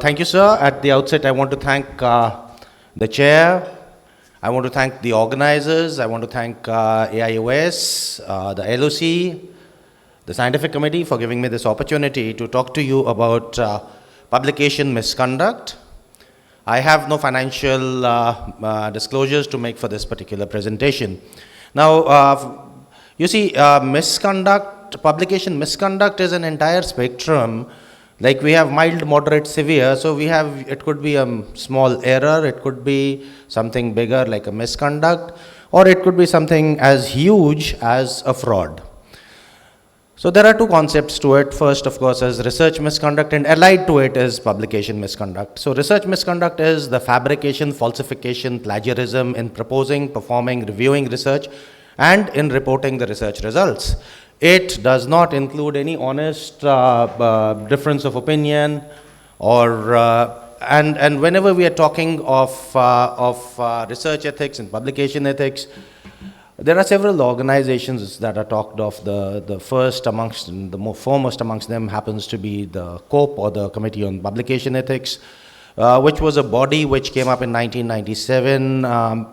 Thank you, sir. At the outset, I want to thank the chair. I want to thank the organizers. I want to thank AIOS, the LOC, the scientific committee for giving me this opportunity to talk to you about publication misconduct. I have no financial disclosures to make for this particular presentation. Now, you see, publication misconduct is an entire spectrum. Like we have mild, moderate, severe. So we have, it could be a small error, it could be something bigger like a misconduct, or it could be something as huge as a fraud. So there are two concepts to it. First, of course, is research misconduct, and allied to it is publication misconduct. So research misconduct is the fabrication, falsification, plagiarism in proposing, performing, reviewing research, and in reporting the research results. It does not include any honest difference of opinion, or and whenever we are talking of research ethics and publication ethics, there are several organizations that are talked of. The first amongst, the more foremost amongst them happens to be the COPE, or the Committee on Publication Ethics, which was a body which came up in 1997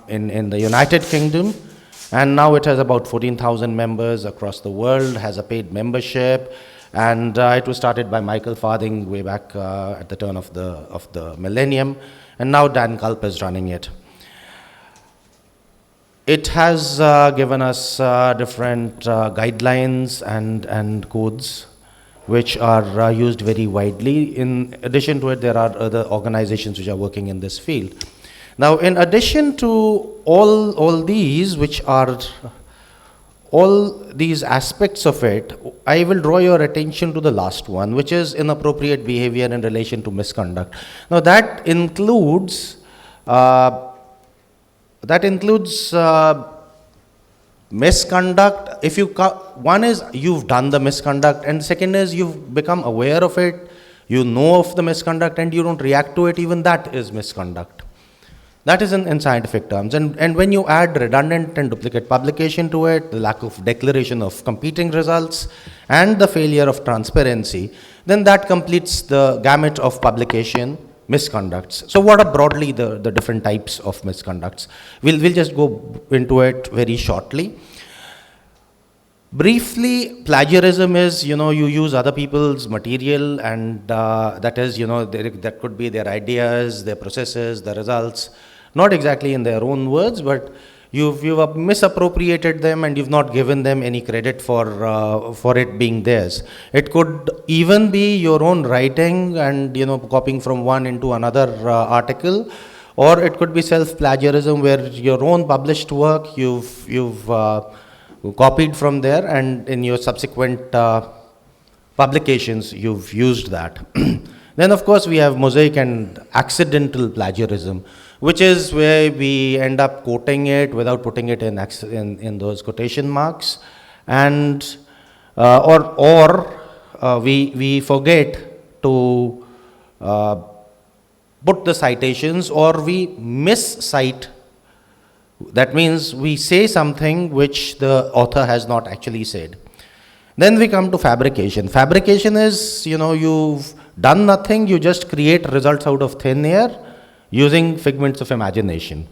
in the United Kingdom. And now it has about 14,000 members across the world, has a paid membership, and it was started by Michael Farthing way back at the turn of the millennium, and now Dan Culp is running it. It has given us different guidelines and codes which are used very widely. In addition to it, there are other organizations which are working in this field. Now, in addition to all these, which are all these aspects of it, I will draw your attention to the last one, which is inappropriate behavior in relation to misconduct. Now, that includes misconduct. If you one is you've done the misconduct, and second is you've become aware of it, you know of the misconduct, and you don't react to it. Even that is misconduct. That is in scientific terms. And when you add redundant and duplicate publication to it, the lack of declaration of competing results, and the failure of transparency, then that completes the gamut of publication misconducts. So what are broadly the different types of misconducts? We'll just go into it very shortly. Briefly, plagiarism is, you use other people's material, and that is, that could be their ideas, their processes, the results, not exactly in their own words, but you've misappropriated them, and you've not given them any credit for it being theirs. It could even be your own writing and, copying from one into another article, or it could be self-plagiarism where your own published work you've copied from there, and in your subsequent publications you've used that. Then of course we have mosaic and accidental plagiarism, which is where we end up quoting it without putting it in those quotation marks, and or we forget to put the citations, or we miscite. That means we say something which the author has not actually said. Then we come to fabrication. Fabrication is, you've done nothing, you just create results out of thin air using figments of imagination.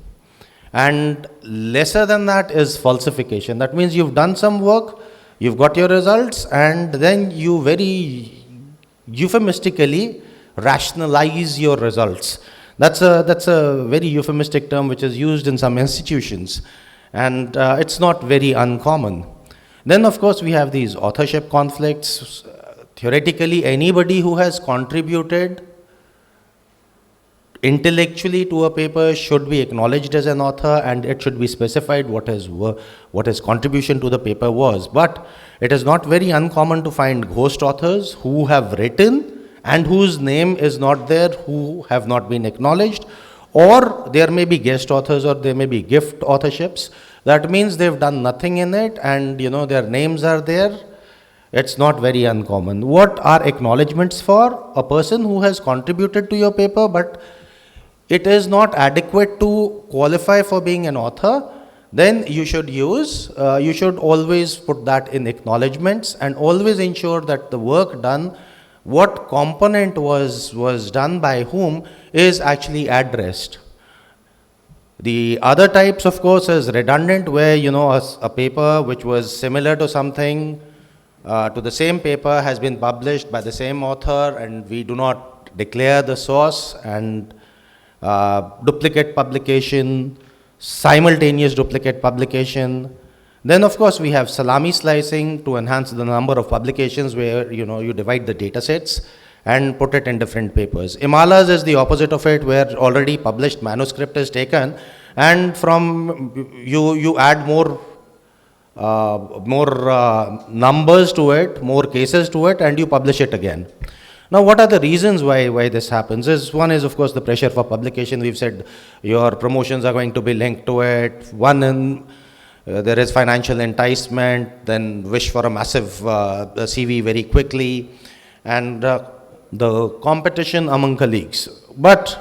And lesser than that is falsification. That means you've done some work, you've got your results, and then you very euphemistically rationalize your results. That's a very euphemistic term which is used in some institutions, and it's not very uncommon. Then of course we have these authorship conflicts. Theoretically, anybody who has contributed intellectually to a paper should be acknowledged as an author, and it should be specified what his contribution to the paper was. But it is not very uncommon to find ghost authors who have written and whose name is not there, who have not been acknowledged, or there may be guest authors, or there may be gift authorships. That means they've done nothing in it, and their names are there. It's not very uncommon. What are acknowledgements for? A person who has contributed to your paper, but it is not adequate to qualify for being an author, then you should always put that in acknowledgements, and always ensure that the work done what component was done by whom is actually addressed. The other types, of course, is redundant, where, you know, a paper which was similar to something, to the same paper has been published by the same author, and we do not declare the source, and duplicate publication, simultaneous duplicate publication. Then, of course, we have salami slicing to enhance the number of publications, where, you know, you divide the data sets and put it in different papers. Imalas is the opposite of it, where already published manuscript is taken, and from you add more numbers to it, more cases to it, and you publish it again. Now, what are the reasons why this happens? One is, of course, the pressure for publication. We've said your promotions are going to be linked to it. There is financial enticement, then wish for a massive CV very quickly, and the competition among colleagues. But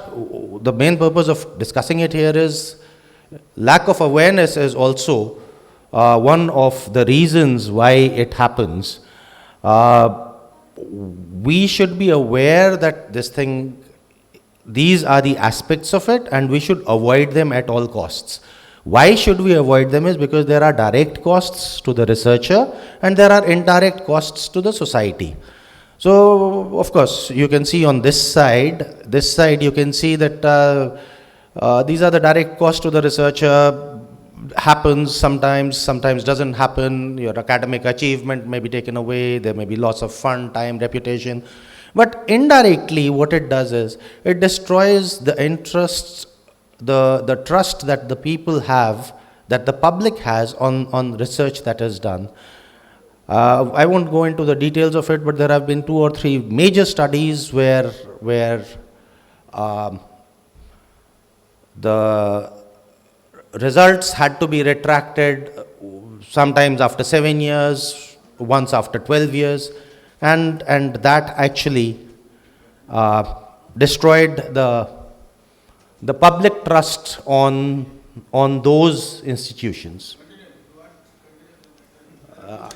the main purpose of discussing it here is lack of awareness is also one of the reasons why it happens. We should be aware that these are the aspects of it, and we should avoid them at all costs. Why should we avoid them is because there are direct costs to the researcher and there are indirect costs to the society. So, of course, you can see on this side you can see that these are the direct costs to the researcher. Happens sometimes doesn't happen. Your academic achievement may be taken away, there may be loss of fund, time, reputation. But indirectly, what it does is, it destroys the interests, the trust that the people have, that the public has on research that is done. I won't go into the details of it, but there have been 2 or 3 major studies where the results had to be retracted, sometimes after 7 years, once after 12 years, and that actually destroyed the public trust on those institutions.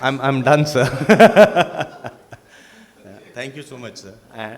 I'm done, sir. Thank you so much, sir.